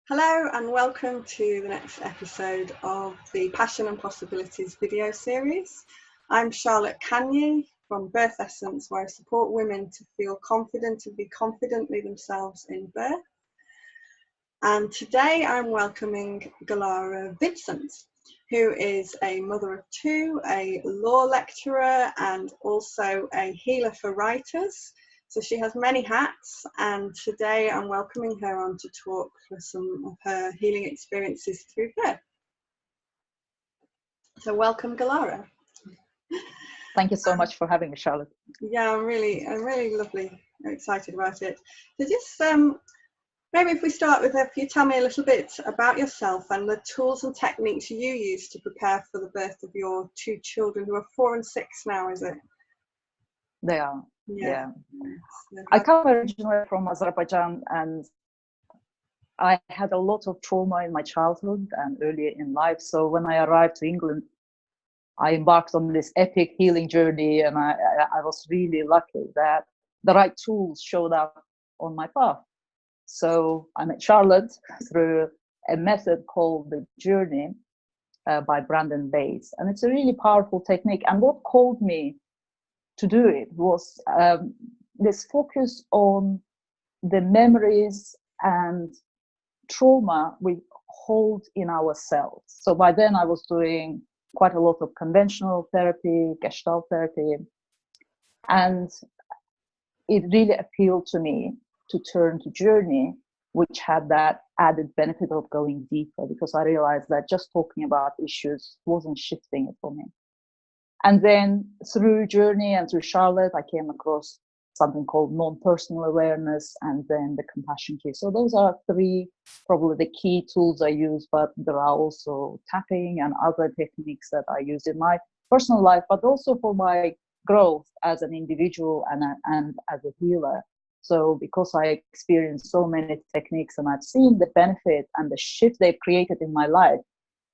Hello and welcome to the next episode of the Passion and Possibilities video series. I'm Charlotte Cagny from Birth Essence, where I support women to feel confident and be confidently themselves in birth. And today I'm welcoming Gulara Vincent, who is a mother of two, a law lecturer and also a healer for writers. So she has many hats, and today I'm welcoming her on to talk for some of her healing experiences through birth. So welcome, Gulara. Thank you so much for having me, Charlotte. Yeah, I'm really lovely. I'm excited about it. So just maybe if we start with, if you tell me a little bit about yourself and the tools and techniques you use to prepare for the birth of your two children, who are 4 and 6 now, is it? They are. Yeah. So I come originally from Azerbaijan, and I had a lot of trauma in my childhood and earlier in life. So when I arrived to England, I embarked on this epic healing journey, and I was really lucky that the right tools showed up on my path. So I met Charlotte through a method called the Journey by Brandon Bates, and it's a really powerful technique. And what called me to do it was this focus on the memories and trauma we hold in ourselves. So by then I was doing quite a lot of conventional therapy, Gestalt therapy, and it really appealed to me to turn to Journey, which had that added benefit of going deeper, because I realized that just talking about issues wasn't shifting it for me. And then through Journey and through Charlotte, I came across something called non-personal awareness and then the compassion key. So those are three probably the key tools I use, but there are also tapping and other techniques that I use in my personal life, but also for my growth as an individual and as a healer. So because I experienced so many techniques and I've seen the benefit and the shift they've created in my life,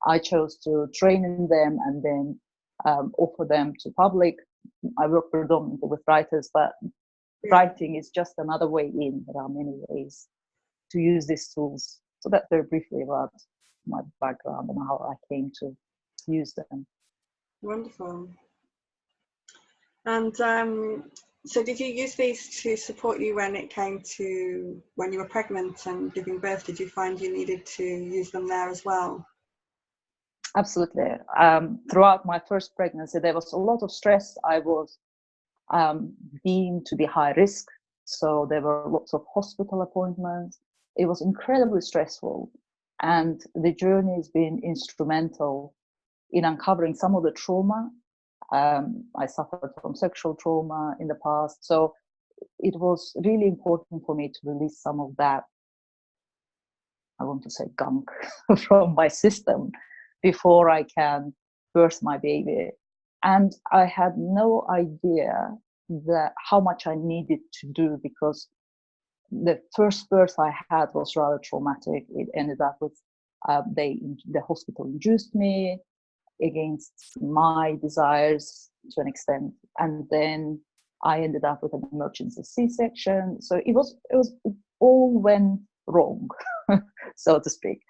I chose to train in them and then offer them to public. I work predominantly with writers, but writing is just another way in. There are many ways to use these tools. So that's very briefly about my background and how I came to use them. Wonderful. And so did you use these to support you when it came to when you were pregnant and giving birth? Did you find you needed to use them there as well? Absolutely. Throughout my first pregnancy, there was a lot of stress. I was deemed to be high risk. So there were lots of hospital appointments. It was incredibly stressful. And the journey has been instrumental in uncovering some of the trauma. I suffered from sexual trauma in the past. So it was really important for me to release some of that, I want to say gunk, from my system before I can birth my baby. And I had no idea that how much I needed to do, because the first birth I had was rather traumatic. It ended up with the hospital induced me against my desires to an extent, and then I ended up with an emergency C-section. So it all went wrong, so to speak.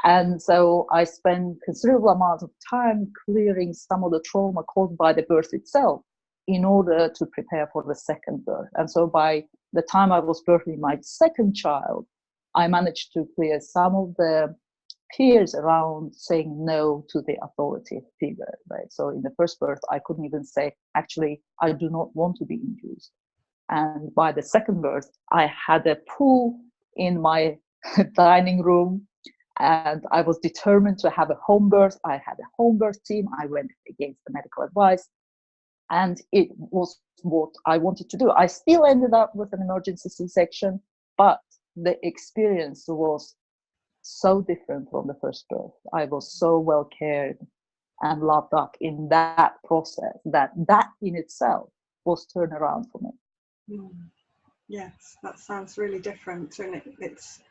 And so I spent considerable amount of time clearing some of the trauma caused by the birth itself in order to prepare for the second birth. And so by the time I was birthing my second child, I managed to clear some of the fears around saying no to the authority figure, right? So in the first birth, I couldn't even say, actually, I do not want to be induced. And by the second birth, I had a pool in my dining room, and I was determined to have a home birth. I had a home birth team. I went against the medical advice, and it was what I wanted to do. I still ended up with an emergency C-section, but the experience was so different from the first birth. I was so well cared and loved up in that process that in itself was turned around for me. Yes, that sounds really different, and it's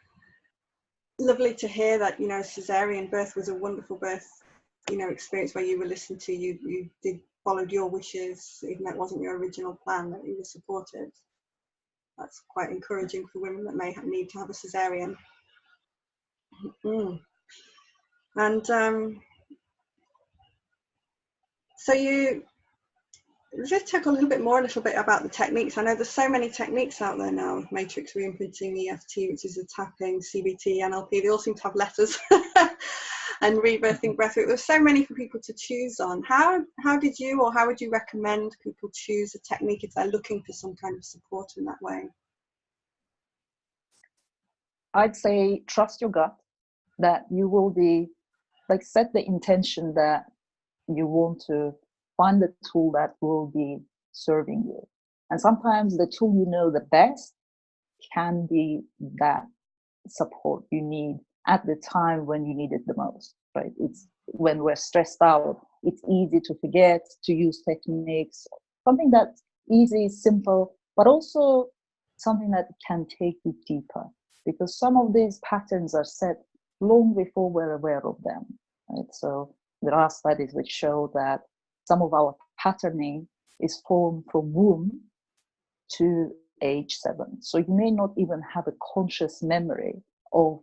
lovely to hear that, you know, cesarean birth was a wonderful birth, you know, experience where you were listened to, you followed your wishes, even though it wasn't your original plan, that you were supported. That's quite encouraging for women that may need to have a cesarean. Mm. And so you just talk a little bit about the techniques. I know there's so many techniques out there now: matrix reimprinting, EFT, which is the tapping, CBT, NLP. They all seem to have letters. And rebirthing breathwork. There's so many for people to choose on. How did you, or how would you recommend people choose a technique if they're looking for some kind of support in that way? I'd say trust your gut, that you will be, like, set the intention that you want to find the tool that will be serving you. And sometimes the tool you know the best can be that support you need at the time when you need it the most, right? It's when we're stressed out, it's easy to forget to use techniques, something that's easy, simple, but also something that can take you deeper, because some of these patterns are set long before we're aware of them, right? So there are studies which show that some of our patterning is formed from womb to age 7. So you may not even have a conscious memory of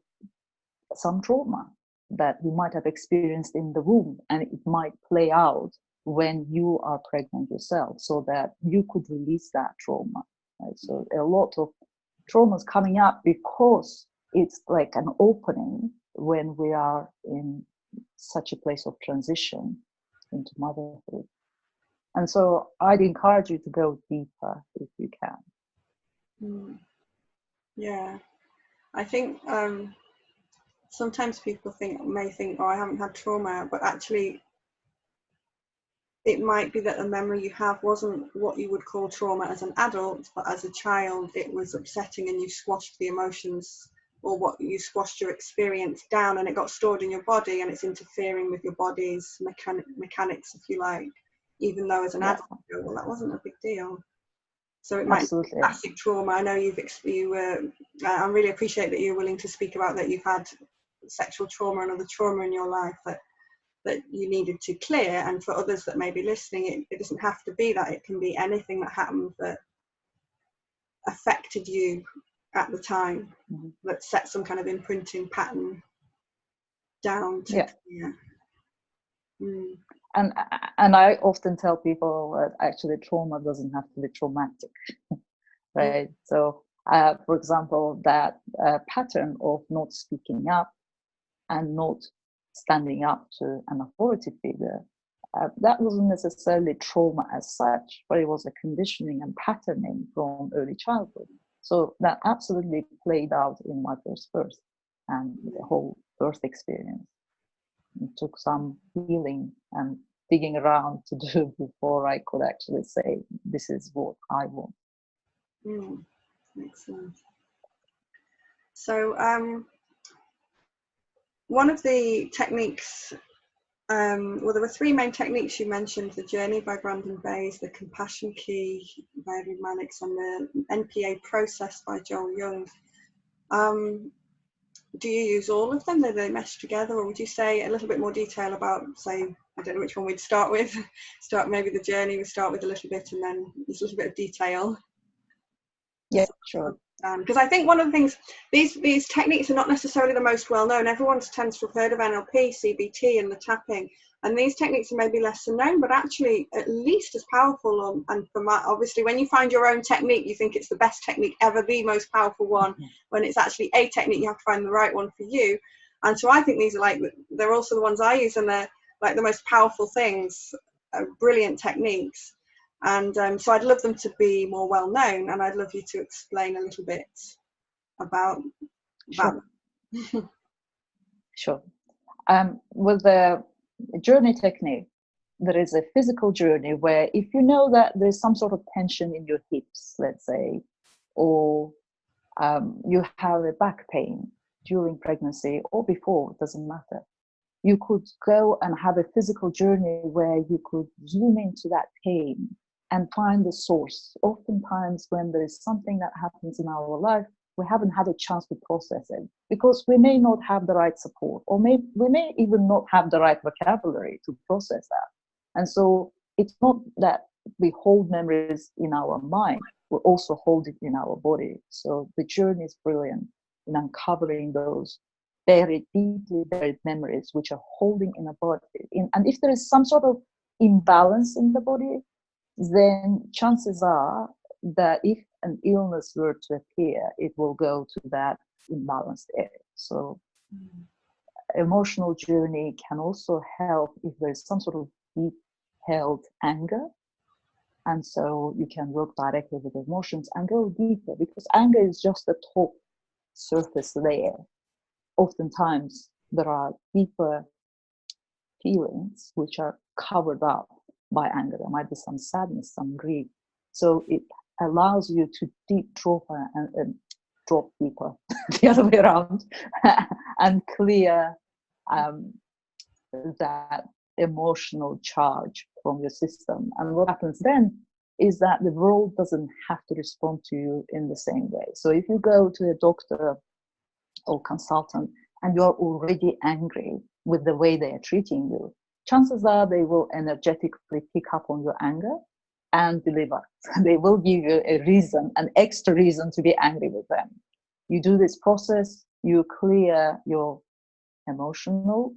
some trauma that you might have experienced in the womb, and it might play out when you are pregnant yourself, so that you could release that trauma, right? So a lot of traumas coming up because it's like an opening when we are in such a place of transition into motherhood. And so I'd encourage you to go deeper if you can. Yeah, I think sometimes people may think, oh, I haven't had trauma, but actually it might be that the memory you have wasn't what you would call trauma as an adult, but as a child it was upsetting, and you squashed the emotions, or what you squashed your experience down, and it got stored in your body, and it's interfering with your body's mechanics, if you like, even though as an adult you go, well, that wasn't a big deal. So it might Absolutely. be classic trauma. I know I really appreciate that you're willing to speak about that you've had sexual trauma and other trauma in your life that you needed to clear. And for others that may be listening, it doesn't have to be that. It can be anything that happened that affected you at the time, that set some kind of imprinting pattern down to clear. And I often tell people that actually trauma doesn't have to be traumatic, right? So, for example, that pattern of not speaking up and not standing up to an authority figure, that wasn't necessarily trauma as such, but it was a conditioning and patterning from early childhood. So that absolutely played out in my first birth and the whole birth experience. It took some healing and digging around to do before I could actually say, this is what I want. Excellent. So one of the techniques, well, there were 3 main techniques you mentioned: the Journey by Brandon Bayes, the Compassion Key by Edward Mannix, and the NPA Process by Joel Young. Do you use all of them? Do they mesh together, or would you say a little bit more detail about, say, I don't know which one we'd start with, maybe the Journey, we start with a little bit, and then there's a little bit of detail? Yeah, sure. Because I think one of the things, these techniques are not necessarily the most well known. Everyone tends to have heard of NLP, CBT, and the tapping, and these techniques are maybe less known, but actually at least as powerful. And for obviously, when you find your own technique, you think it's the best technique ever, the most powerful one. When it's actually a technique, you have to find the right one for you. And so I think these are they're also the ones I use, and they're like the most powerful things, brilliant techniques. And so I'd love them to be more well known, and I'd love you to explain a little bit about that. Sure. With the journey technique, there is a physical journey where if you know that there's some sort of tension in your hips, let's say, or you have a back pain during pregnancy or before, it doesn't matter. You could go and have a physical journey where you could zoom into that pain and find the source. Oftentimes when there is something that happens in our life, we haven't had a chance to process it because we may not have the right support, or we may even not have the right vocabulary to process that. And so it's not that we hold memories in our mind, we also hold it in our body. So the journey is brilliant in uncovering those buried, deeply buried memories which are holding in a body. And if there is some sort of imbalance in the body, then chances are that if an illness were to appear, it will go to that imbalanced area. So emotional journey can also help if there's some sort of deep held anger. And so you can work directly with emotions and go deeper, because anger is just the top surface layer. Oftentimes there are deeper feelings which are covered up by anger. There might be some sadness, some grief. So it allows you to deep drop and drop deeper, the other way around, and clear that emotional charge from your system. And what happens then is that the world doesn't have to respond to you in the same way. So if you go to a doctor or consultant and you're already angry with the way they are treating you, chances are they will energetically pick up on your anger and deliver. They will give you a reason, an extra reason to be angry with them. You do this process, you clear your emotional,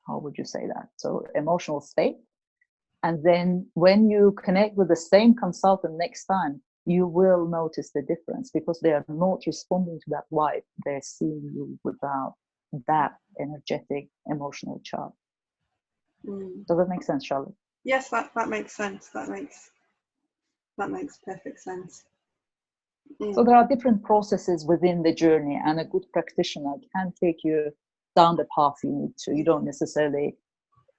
how would you say that? So emotional state. And then when you connect with the same consultant next time, you will notice the difference, because they are not responding to that vibe. They're seeing you without that energetic emotional charge. Does that make sense, Charlotte? Yes, that makes sense. That makes perfect sense. So there are different processes within the journey, and a good practitioner can take you down the path you need to. You don't necessarily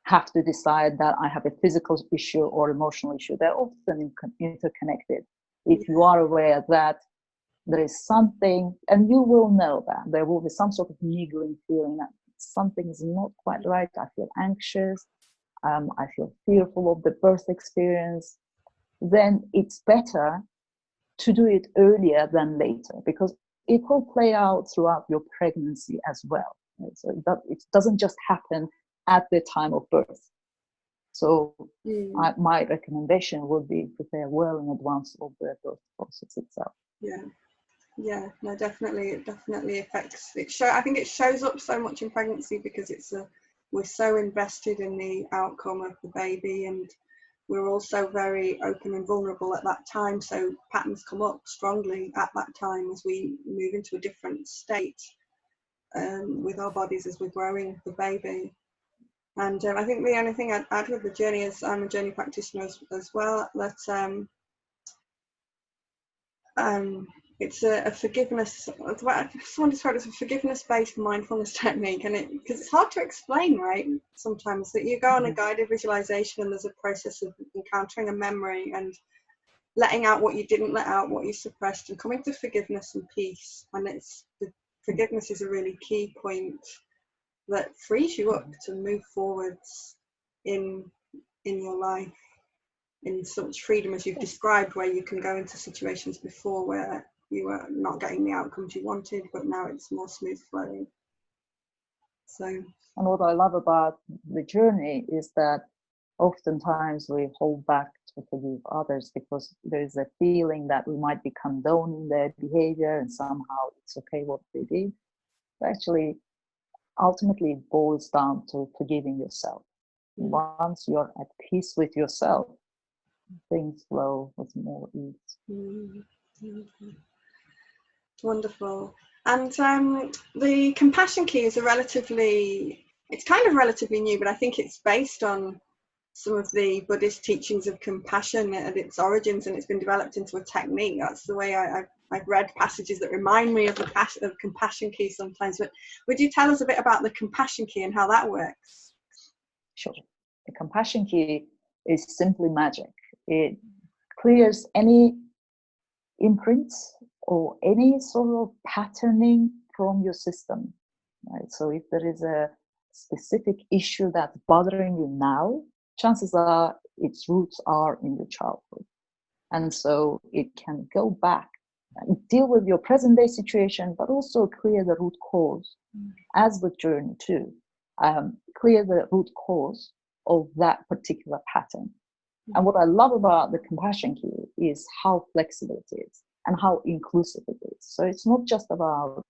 have to decide that I have a physical issue or emotional issue. They're often interconnected. If you are aware that there is something, and you will know that there will be some sort of niggling feeling that something is not quite right. I feel anxious. I feel fearful of the birth experience. Then it's better to do it earlier than later, because it will play out throughout your pregnancy as well. Right? So it doesn't just happen at the time of birth. So my recommendation would be prepare well in advance of the birth process itself. No, definitely, it definitely affects it. I think it shows up so much in pregnancy because we're so invested in the outcome of the baby, and we're also very open and vulnerable at that time. So patterns come up strongly at that time as we move into a different state with our bodies as we're growing the baby. And I think the only thing I'd add with the journey is I'm a journey practitioner as well, that it's a forgiveness, someone described it as a forgiveness-based mindfulness technique, and because it's hard to explain, right, sometimes, that you go on a guided visualization and there's a process of encountering a memory and letting out what you didn't let out, what you suppressed, and coming to forgiveness and peace. And forgiveness is a really key point that frees you up to move forwards in your life in such freedom as you've described, where you can go into situations before where you were not getting the outcomes you wanted, but now it's more smooth flowing. So, and what I love about the journey is that oftentimes we hold back to forgive others because there's a feeling that we might be condoning their behavior and somehow it's okay what they did. But actually, ultimately, it boils down to forgiving yourself. Once you're at peace with yourself, things flow with more ease. Wonderful. And the compassion key is it's kind of relatively new, but I think it's based on some of the Buddhist teachings of compassion at its origins, and it's been developed into a technique. That's the way I've read passages that remind me of the compassion key sometimes. But would you tell us a bit about the compassion key and how that works? Sure. The compassion key is simply magic. It clears any imprints or any sort of patterning from your system. Right? So if there is a specific issue that's bothering you now, chances are its roots are in your childhood. And so it can go back and deal with your present day situation, but also clear the root cause, as with journey too. Clear the root cause of that particular pattern. And what I love about the compassion key is how flexible it is. and how inclusive it is. So it's not just about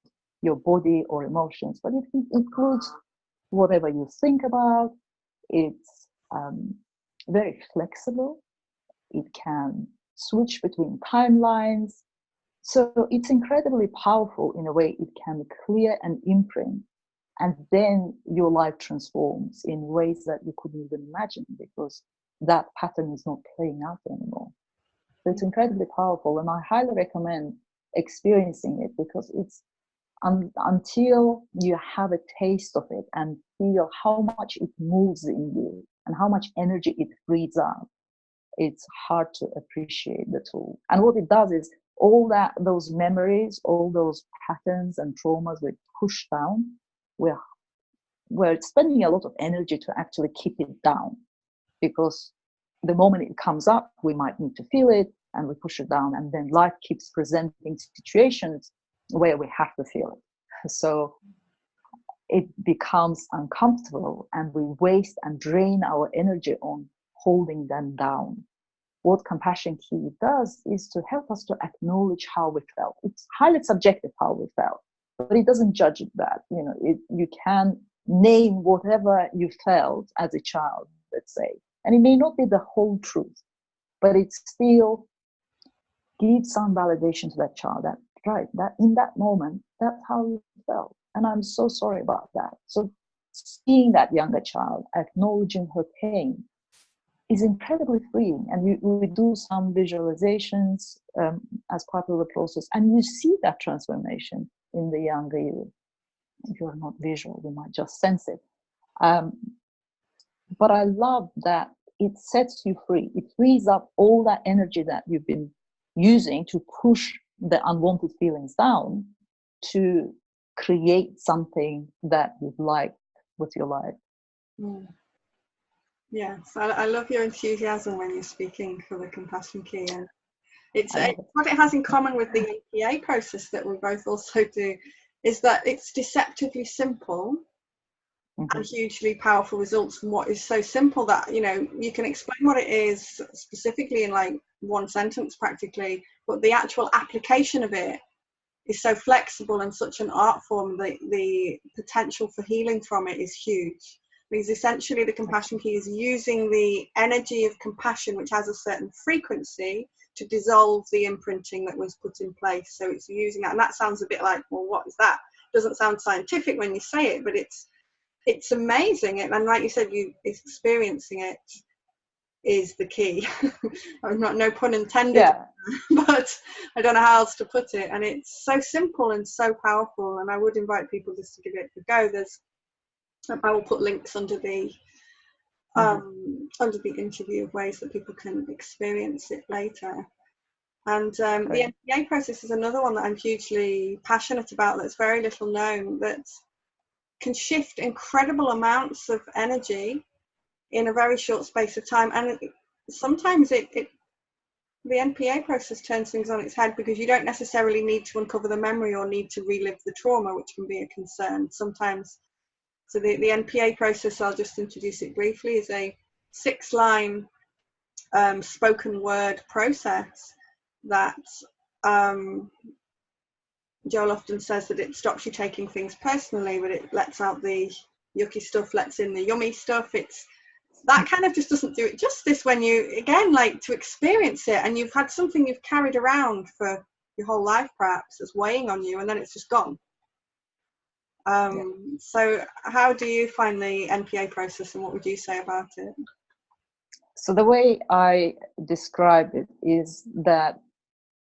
your body or emotions, but it includes whatever you think about. It's very flexible. It can switch between timelines. So it's incredibly powerful in a way. It can clear an imprint, and then your life transforms in ways that you couldn't even imagine, because that pattern is not playing out anymore. So it's incredibly powerful, and I highly recommend experiencing it, because it's until you have a taste of it and feel how much it moves in you and how much energy it frees up, it's hard to appreciate the tool. And what it does is all those memories, all those patterns and traumas we push down, we're spending a lot of energy to actually keep it down, because the moment it comes up, we might need to feel it and we push it down, and then life keeps presenting situations where we have to feel it. So it becomes uncomfortable, and we waste and drain our energy on holding them down. What Compassion Key does is to help us to acknowledge how we felt. It's highly subjective how we felt, but it doesn't judge that. You can name whatever you felt as a child, let's say, and it may not be the whole truth, but it still gives some validation to that child that, right, that in that moment, that's how you felt, and I'm so sorry about that. So seeing that younger child, acknowledging her pain, is incredibly freeing. And we do some visualizations as part of the process, and you see that transformation in the younger you. If you're not visual, you might just sense it. But I love that it sets you free. It frees up all that energy that you've been using to push the unwanted feelings down, to create something that you'd like with your life. Yes, I love your enthusiasm when you're speaking for the Compassion Key, and it's what it has in common with the NPA process that we both also do, is that it's deceptively simple and hugely powerful results from what is so simple that you can explain what it is specifically in like one sentence practically, but the actual application of it is so flexible and such an art form that the potential for healing from it is huge. Because essentially the Compassion Key is using the energy of compassion, which has a certain frequency, to dissolve the imprinting that was put in place. So it's using that, and that sounds a bit like, well, what is that? It doesn't sound scientific when you say it, but it's amazing. And like you said, experiencing it is the key. No pun intended, yeah. But I don't know how else to put it. And it's so simple and so powerful. And I would invite people just to give it a go. I will put links under the interview of ways that people can experience it later. And the NPA process is another one that I'm hugely passionate about, that's very little known, that can shift incredible amounts of energy in a very short space of time. And sometimes the NPA process turns things on its head, because you don't necessarily need to uncover the memory or need to relive the trauma, which can be a concern sometimes. So the NPA process, I'll just introduce it briefly, is a 6-line spoken word process that Joel often says that it stops you taking things personally, but it lets out the yucky stuff, lets in the yummy stuff. That kind of just doesn't do it justice when you, again, like to experience it and you've had something you've carried around for your whole life perhaps that's weighing on you, and then it's just gone. So how do you find the NPA process, and what would you say about it? So the way I describe it is that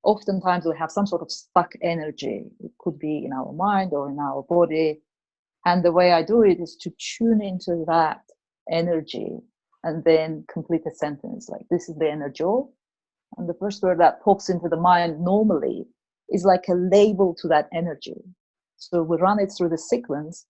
oftentimes we have some sort of stuck energy. It could be in our mind or in our body. And the way I do it is to tune into that energy and then complete a sentence like, this is the energy. And the first word that pops into the mind normally is like a label to that energy. So we run it through the sequence,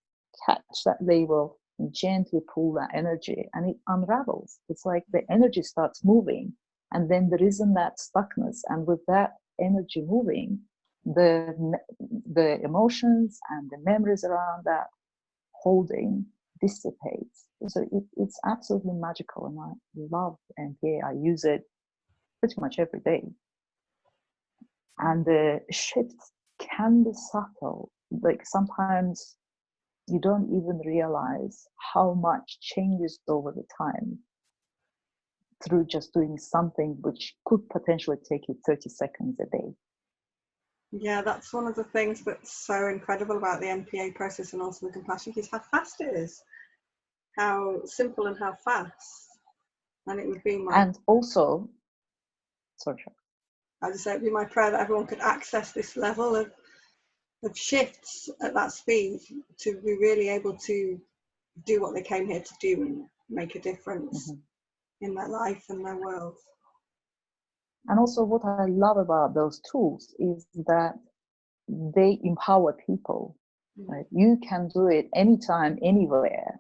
catch that label, and gently pull that energy, and it unravels. It's like the energy starts moving, and then there isn't that stuckness. And with that energy moving, the emotions and the memories around that holding dissipates. So it's absolutely magical, and I love NPA. I use it pretty much every day. And the shifts can be subtle. Like sometimes you don't even realize how much changes over the time through just doing something which could potentially take you 30 seconds a day. Yeah, that's one of the things that's so incredible about the NPA process and also the compassion is how fast it is, how simple and how fast. And it would be my, And also, sorry, I'd just say it'd be my prayer that everyone could access this level of shifts at that speed to be really able to do what they came here to do and make a difference in their life and their world. And also what I love about those tools is that they empower people, right? You can do it anytime, anywhere.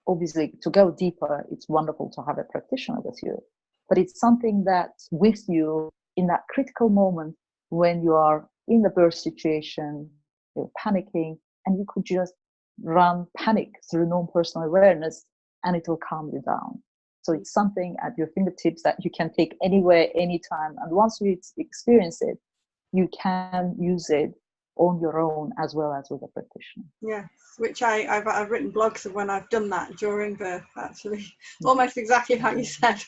Obviously, to go deeper, it's wonderful to have a practitioner with you, but it's something that's with you in that critical moment when you are in the birth situation, you're panicking, and you could just run panic through non-personal awareness and it will calm you down. So it's something at your fingertips that you can take anywhere, anytime. And once you experience it, you can use it on your own as well as with a practitioner. Yes, which I've written blogs of when I've done that during birth, actually, almost exactly how you said.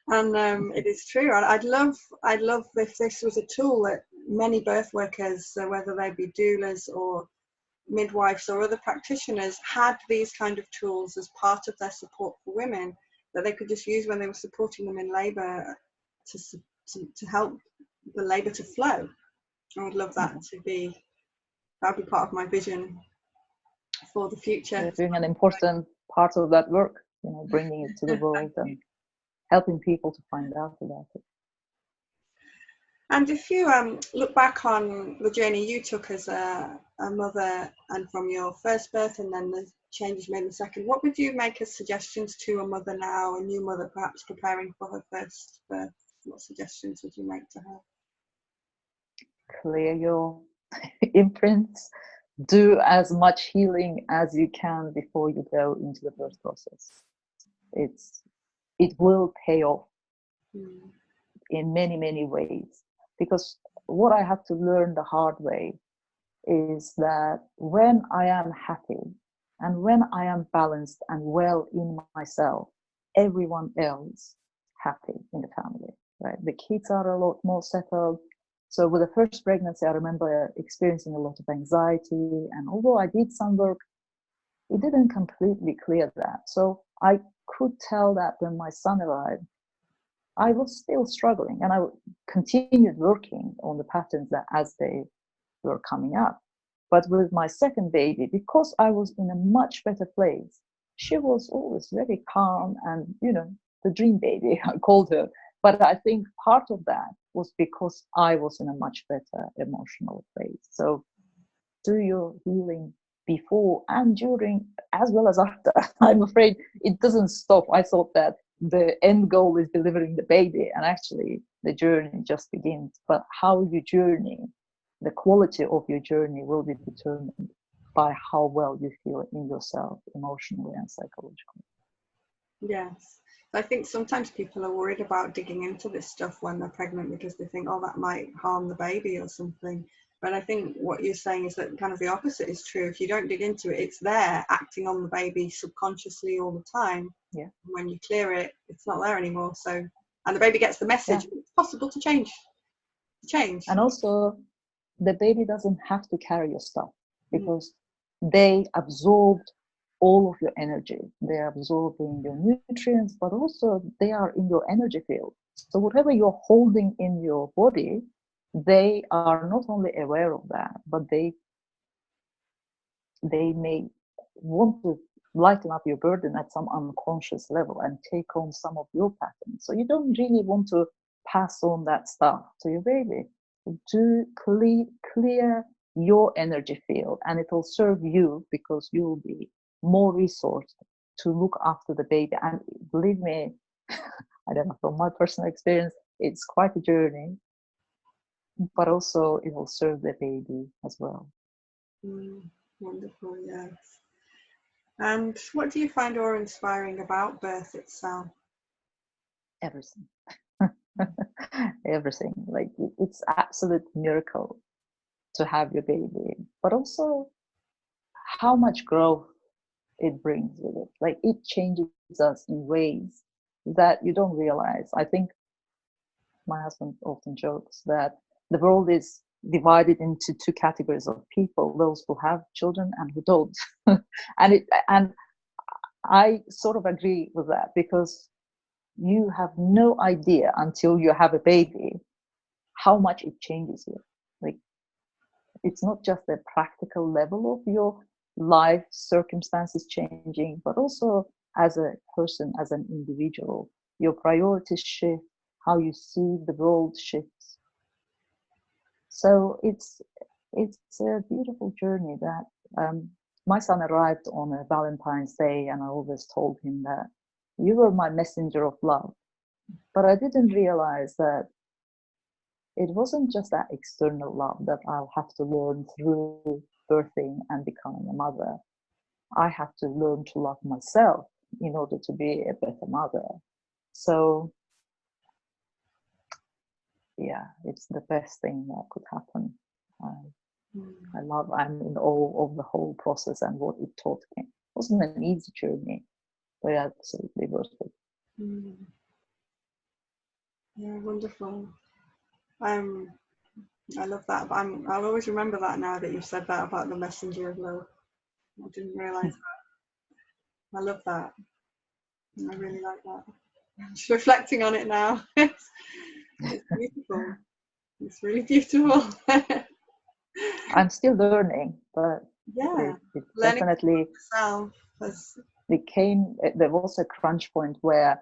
And it is true. I'd love if this was a tool that many birth workers, whether they be doulas or midwives or other practitioners, had these kind of tools as part of their support for women that they could just use when they were supporting them in labour to help the labour to flow. I would love that to be, that'd be part of my vision for the future. You're doing an important part of that work, bringing it to the world and helping people to find out about it. And if you look back on the journey you took as a mother, and from your first birth and then the changes made in the second, what would you make as suggestions to a mother now, a new mother perhaps preparing for her first birth? What suggestions would you make to her? Clear your imprints. Do as much healing as you can before you go into the birth process. It will pay off in many, many ways. Because what I had to learn the hard way is that when I am happy and when I am balanced and well in myself, everyone else happy in the family, right? The kids are a lot more settled. So with the first pregnancy, I remember experiencing a lot of anxiety. And although I did some work, it didn't completely clear that. So I could tell that when my son arrived, I was still struggling, and I continued working on the patterns that as they were coming up. But with my second baby, because I was in a much better place, she was always very calm and, the dream baby, I called her. But I think part of that was because I was in a much better emotional place. So do your healing before and during as well as after. I'm afraid it doesn't stop. I thought that the end goal is delivering the baby, and actually the journey just begins. But how you journey, the quality of your journey will be determined by how well you feel in yourself emotionally and psychologically. Yes. I think sometimes people are worried about digging into this stuff when they're pregnant because they think, oh, that might harm the baby or something. But I think what you're saying is that kind of the opposite is true. If you don't dig into it, it's there acting on the baby subconsciously all the time. Yeah. When you clear it, it's not there anymore. So, and the baby gets the message. Yeah. It's possible to change. And also, the baby doesn't have to carry your stuff because they absorbed all of your energy. They're absorbing your nutrients, but also they are in your energy field. So whatever you're holding in your body, they are not only aware of that, but they may want to lighten up your burden at some unconscious level and take on some of your patterns. So you don't really want to pass on that stuff to your baby. Do clear your energy field, and it will serve you because you will be more resourced to look after the baby. And believe me, I don't know, from my personal experience, it's quite a journey, but also it will serve the baby as well. Wonderful, yes. And what do you find awe-inspiring about birth itself? Everything. everything. Like it's absolute miracle to have your baby, but also how much growth it brings with it. Like it changes us in ways that you don't realize. I think my husband often jokes that the world is divided into two categories of people: those who have children and who don't. And I sort of agree with that, because you have no idea until you have a baby how much it changes you. Like it's not just the practical level of your life circumstances changing, but also as a person, as an individual, your priorities shift, how you see the world shifts. So it's a beautiful journey that my son arrived on a Valentine's Day, and I always told him that you were my messenger of love. But I didn't realize that it wasn't just that external love that I'll have to learn through birthing and becoming a mother. I have to learn to love myself in order to be a better mother. So yeah, it's the best thing that could happen. I'm in awe of the whole process and what it taught me. It wasn't an easy journey, but absolutely worth it. Yeah, wonderful. I love that. I'll always remember that now that you've said that about the messenger of love. I didn't realise that. I love that. I really like that. I'm just reflecting on it now. It's beautiful. It's really beautiful. I'm still learning, but yeah, it definitely there was a crunch point where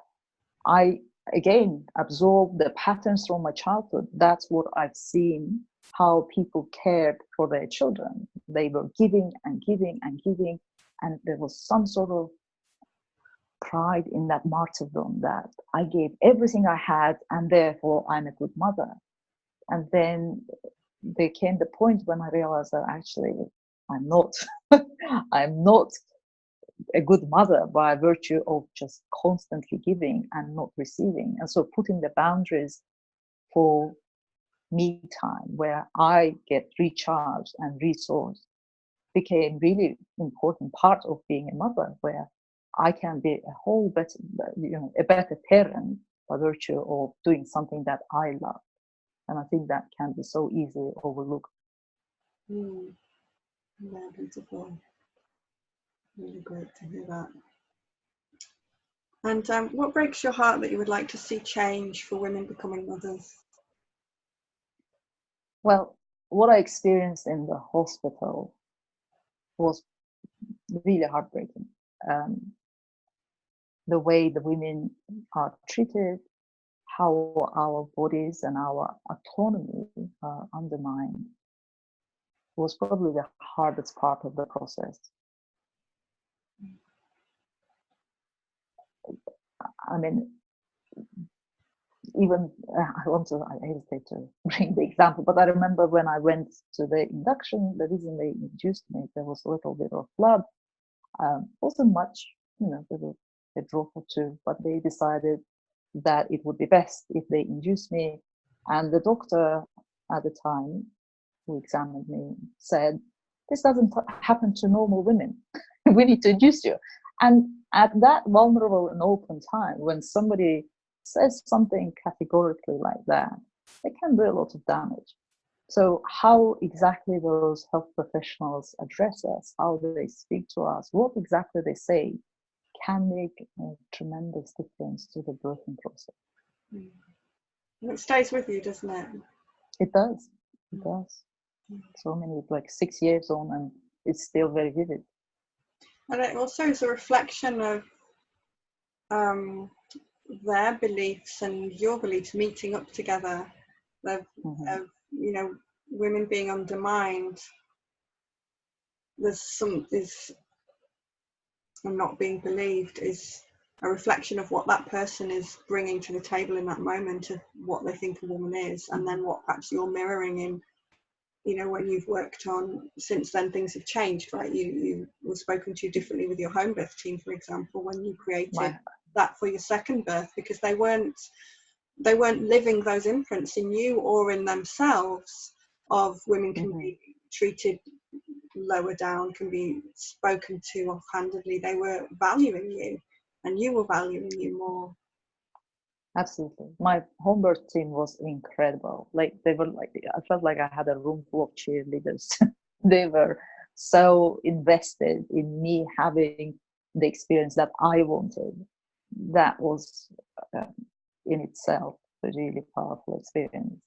I again absorbed the patterns from my childhood. That's what I've seen, how people cared for their children. They were giving and giving and giving, and there was some sort of pride in that martyrdom, that I gave everything I had and therefore I'm a good mother. And then there came the point when I realized that actually I'm not. I'm not a good mother by virtue of just constantly giving and not receiving. And so putting the boundaries for me time where I get recharged and resourced became really important part of being a mother, where I can be a better parent by virtue of doing something that I love. And I think that can be so easily overlooked. Yeah, beautiful. Really great to hear that. And what breaks your heart that you would like to see change for women becoming mothers? Well, what I experienced in the hospital was really heartbreaking. The way the women are treated, how our bodies and our autonomy are undermined, was probably the hardest part of the process. I mean, even I hesitate to bring the example, but I remember when I went to the induction, the reason they induced me, there was a little bit of blood. Wasn't much, there was a drop or two, but they decided that it would be best if they induced me. And the doctor at the time who examined me said, "This doesn't happen to normal women. We need to induce you." And at that vulnerable and open time, when somebody says something categorically like that, it can do a lot of damage. So how exactly those health professionals address us, how they speak to us, what exactly they say, can make a tremendous difference to the birthing process. It stays with you, doesn't it? It does. It does. So many, 6 years on, and it's still very vivid. And it also is a reflection of their beliefs and your beliefs meeting up together, of women being undermined. And not being believed is a reflection of what that person is bringing to the table in that moment, of what they think a woman is, and then what perhaps you're mirroring in, when you've worked on, since then things have changed, right? You were spoken to differently with your home birth team, for example, when you created that for your second birth, because they weren't they weren't living those imprints in you or in themselves of women can be treated lower down, can be spoken to offhandedly. They were valuing you, and you were valuing you more. Absolutely. My home birth team was incredible. Like they were like, I felt like I had a room full of cheerleaders. They were so invested in me having the experience that I wanted. That was in itself a really powerful experience.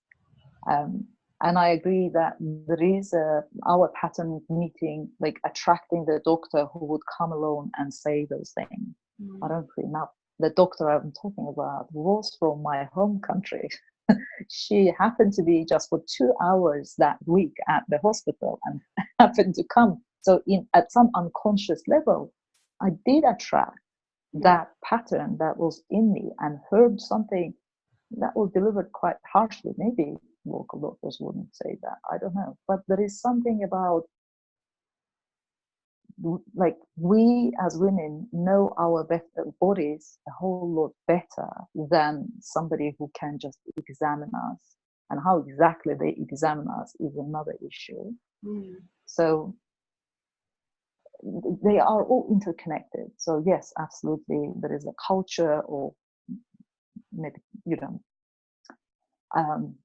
Um, and I agree that there is our pattern meeting, like attracting the doctor who would come alone and say those things. I don't remember. The doctor I'm talking about was from my home country. She happened to be just for 2 hours that week at the hospital and happened to come. So at some unconscious level, I did attract that pattern that was in me and heard something that was delivered quite harshly. Maybe local doctors wouldn't say that. I don't know. But there is something about, like, we as women know our bodies a whole lot better than somebody who can just examine us. And how exactly they examine us is another issue. So they are all interconnected. So yes, absolutely, there is a culture, or maybe,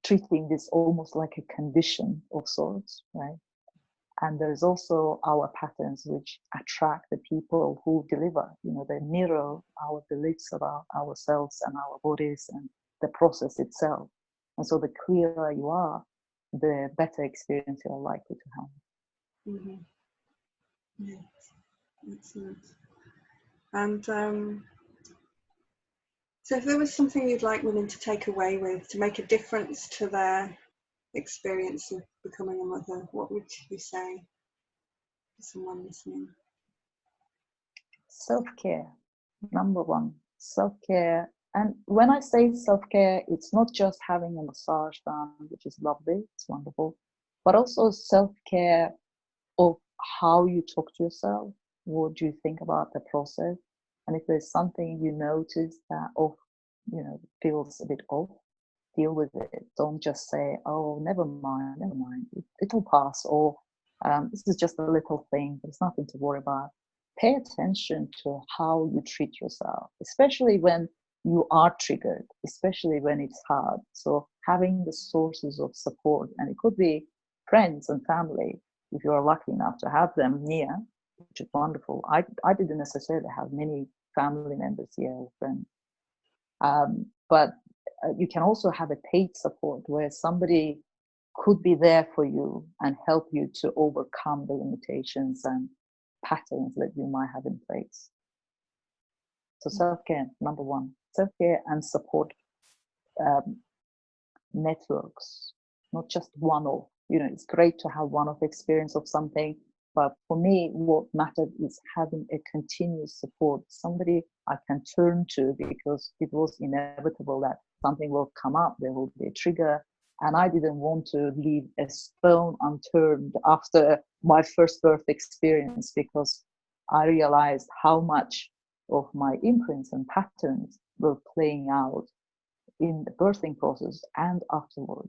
treating this almost like a condition of sorts, right? And there is also our patterns which attract the people who deliver. They mirror our beliefs about ourselves and our bodies and the process itself. And so the clearer you are, the better experience you're likely to have. Yes, excellent. And so if there was something you'd like women to take away with, to make a difference to their experience of becoming a mother, what would you say to someone listening? Self-care, number one. Self-care. And when I say self-care, it's not just having a massage done, which is lovely, it's wonderful, but also self-care of how you talk to yourself. What do you think about the process? And if there's something you notice that feels a bit off, deal with it. Don't just say, oh, never mind, it'll pass, or this is just a little thing, there's nothing to worry about. Pay attention to how you treat yourself, especially when you are triggered, especially when it's hard. So having the sources of support, and it could be friends and family, if you are lucky enough to have them near, which is wonderful. I didn't necessarily have many family members here or friends. But you can also have a paid support where somebody could be there for you and help you to overcome the limitations and patterns that you might have in place. So self-care, number one. Self-care and support networks, not just one-off. It's great to have one-off experience of something, but for me, what mattered is having a continuous support, somebody I can turn to, because it was inevitable that something will come up, there will be a trigger, and I didn't want to leave a stone unturned after my first birth experience, because I realized how much of my imprints and patterns were playing out in the birthing process and afterward.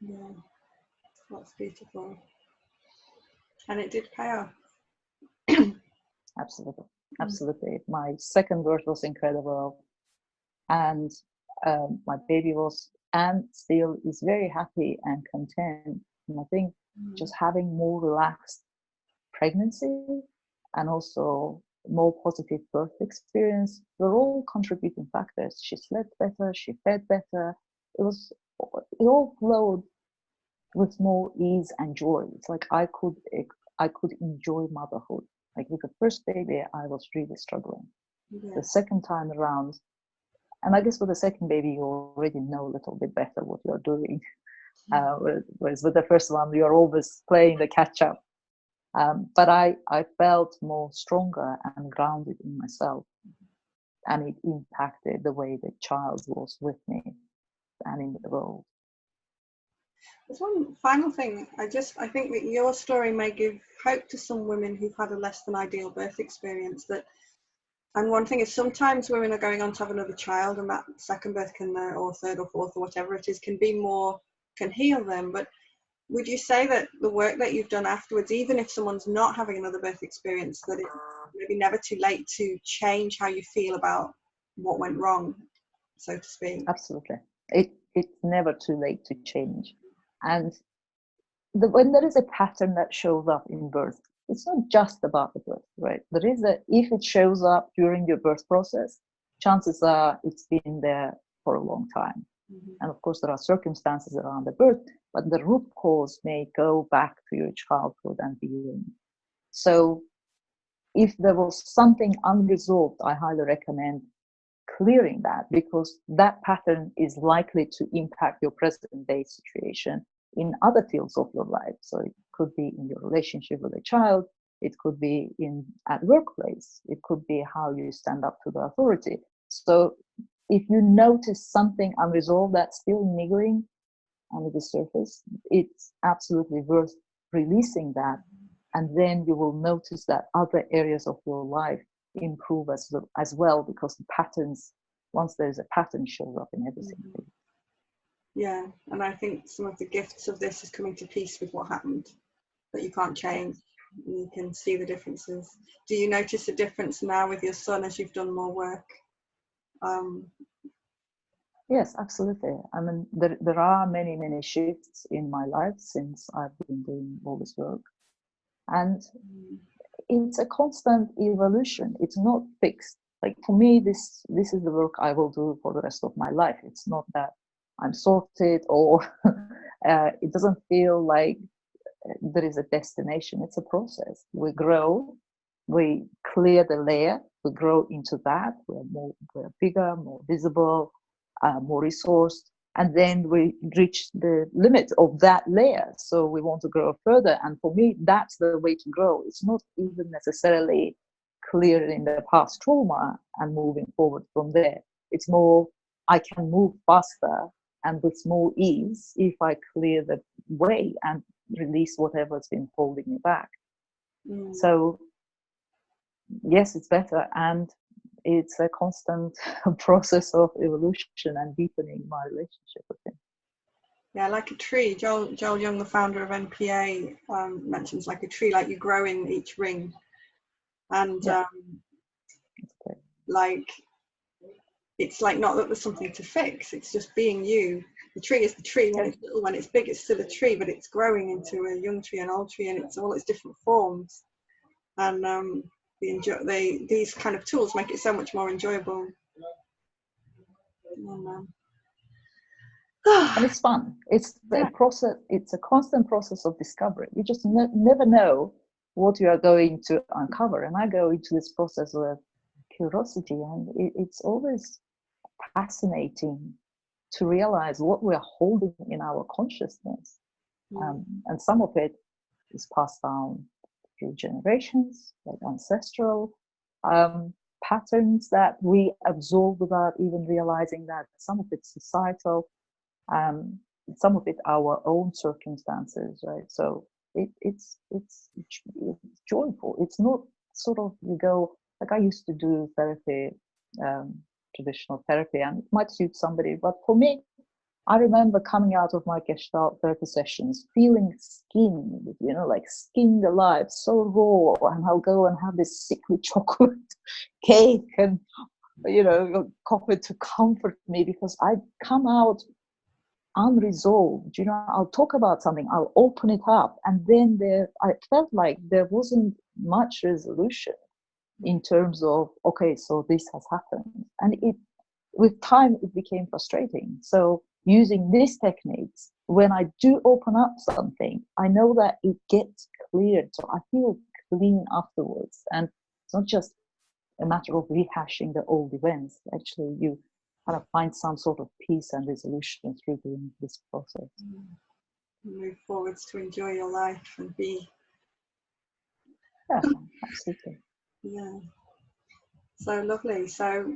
Yeah, that's beautiful. And it did pay off. Absolutely. My second birth was incredible, and my baby was, and still is, very happy and content. And I think just having more relaxed pregnancy and also more positive birth experience were all contributing factors. She slept better, she fed better. It all flowed with more ease and joy. It's like I could enjoy motherhood. Like with the first baby, I was really struggling. The second time around, and I guess with the second baby, you already know a little bit better what you're doing. Whereas with the first one, you're always playing the catch up. But I felt more stronger and grounded in myself, and it impacted the way the child was with me and in the world. There's one final thing. I think that your story may give hope to some women who've had a less than ideal birth experience, that And one thing is sometimes women are going on to have another child, and that second birth can, or third or fourth or whatever it is, can be more, can heal them. But would you say that the work that you've done afterwards, even if someone's not having another birth experience, that it's maybe never too late to change how you feel about what went wrong, so to speak? Absolutely. It's never too late to change. And when there is a pattern that shows up in birth, it's not just about the birth, right? There is if it shows up during your birth process, chances are it's been there for a long time. Mm-hmm. And of course, there are circumstances around the birth, but the root cause may go back to your childhood and beyond. So if there was something unresolved, I highly recommend clearing that, because that pattern is likely to impact your present day situation in other fields of your life. So it could be in your relationship with a child, it could be at workplace, it could be how you stand up to the authority. So if you notice something unresolved that's still niggling under the surface, it's absolutely worth releasing that, and then you will notice that other areas of your life improve as well, because the patterns, once there's a pattern, shows up in everything. Yeah, and I think some of the gifts of this is coming to peace with what happened, that you can't change. You can see the differences. Do you notice a difference now with your son as you've done more work? Yes, absolutely. I mean, there are many shifts in my life since I've been doing all this work, and it's a constant evolution. It's not fixed. Like for me, this is the work I will do for the rest of my life. It's not that I'm sorted, or it doesn't feel like there is a destination. It's a process. We grow, we clear the layer, we grow into that. We're bigger, more visible, more resourced, and then we reach the limit of that layer. So we want to grow further. And for me, that's the way to grow. It's not even necessarily clearing the past trauma and moving forward from there. It's more, I can move faster and with more ease if I clear the way and release whatever's been holding me back. So yes, it's better, and it's a constant process of evolution and deepening my relationship with him. Yeah, like a tree. Joel Young, the founder of NPA, mentions like a tree, like you grow in each ring, and like it's like not that there's something to fix. It's just being you. The tree is the tree. When it's little, when it's big, it's still a tree, but it's growing into a young tree, an old tree, and it's all its different forms. And these kind of tools make it so much more enjoyable. And it's fun. It's a process. It's a constant process of discovery. You just never know what you are going to uncover. And I go into this process with curiosity, and it's always fascinating to realize what we are holding in our consciousness. And some of it is passed down through generations, like ancestral patterns that we absorb without even realizing that. Some of it's societal, some of it our own circumstances, right? So it's joyful. It's not sort of, you go, like I used to do therapy, traditional therapy, and it might suit somebody, but for me, I remember coming out of my Gestalt therapy sessions feeling skinned, like skinned alive, so raw, and I'll go and have this sickly chocolate cake and coffee to comfort me, because I'd come out unresolved. I'll talk about something, I'll open it up, and then I felt like there wasn't much resolution in terms of, okay, so this has happened, and with time it became frustrating. So using these techniques, when I do open up something, I know that it gets cleared, so I feel clean afterwards, and it's not just a matter of rehashing the old events. Actually, you kind of find some sort of peace and resolution through doing this process. Move forwards to enjoy your life and be. Yeah, absolutely. Yeah. So lovely. So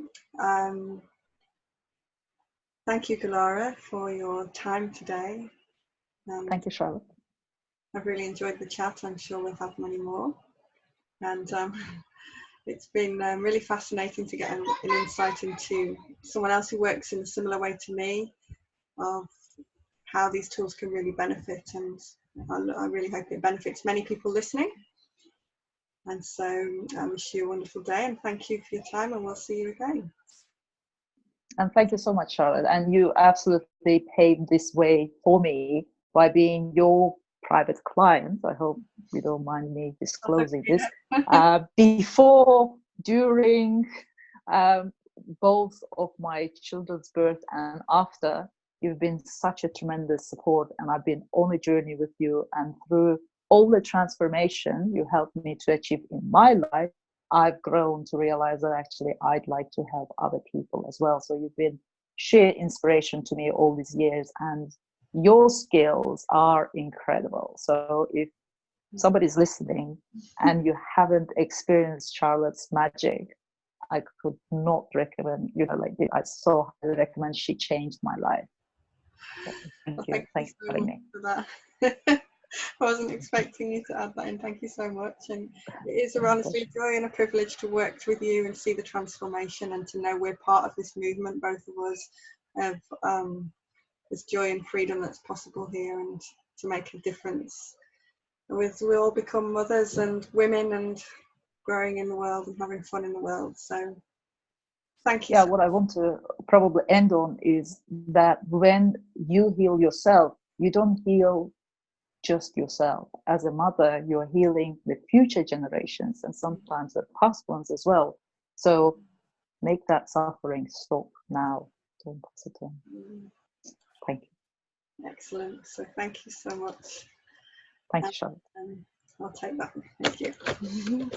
thank you, Gulara, for your time today. Thank you, Charlotte. I've really enjoyed the chat. I'm sure we'll have many more. And It's been really fascinating to get an insight into someone else who works in a similar way to me, of how these tools can really benefit, and I really hope it benefits many people listening. And so I wish you a wonderful day, and thank you for your time, and we'll see you again. And thank you so much, Charlotte. And you absolutely paved this way for me by being your private client. I hope you don't mind me disclosing this. Before, during both of my children's birth and after, you've been such a tremendous support, and I've been on a journey with you, and through all the transformation you helped me to achieve in my life, I've grown to realize that actually I'd like to help other people as well. So you've been sheer inspiration to me all these years, and your skills are incredible. So if somebody's listening and you haven't experienced Charlotte's magic, I could not recommend, I so highly recommend. She changed my life. So thank you. Thanks for having me. For that. I wasn't expecting you to add that in. Thank you so much. And it is honestly a joy and a privilege to work with you and see the transformation, and to know we're part of this movement, both of us, of this joy and freedom that's possible here, and to make a difference. We all become mothers and women and growing in the world and having fun in the world. So thank you. Yeah, what I want to probably end on is that when you heal yourself, you don't heal just yourself. As a mother, you're healing the future generations, and sometimes the past ones as well. So make that suffering stop now. Don't pass it on. Thank you. Excellent. So thank you so much. Thank you, Charlotte. I'll take that. Thank you.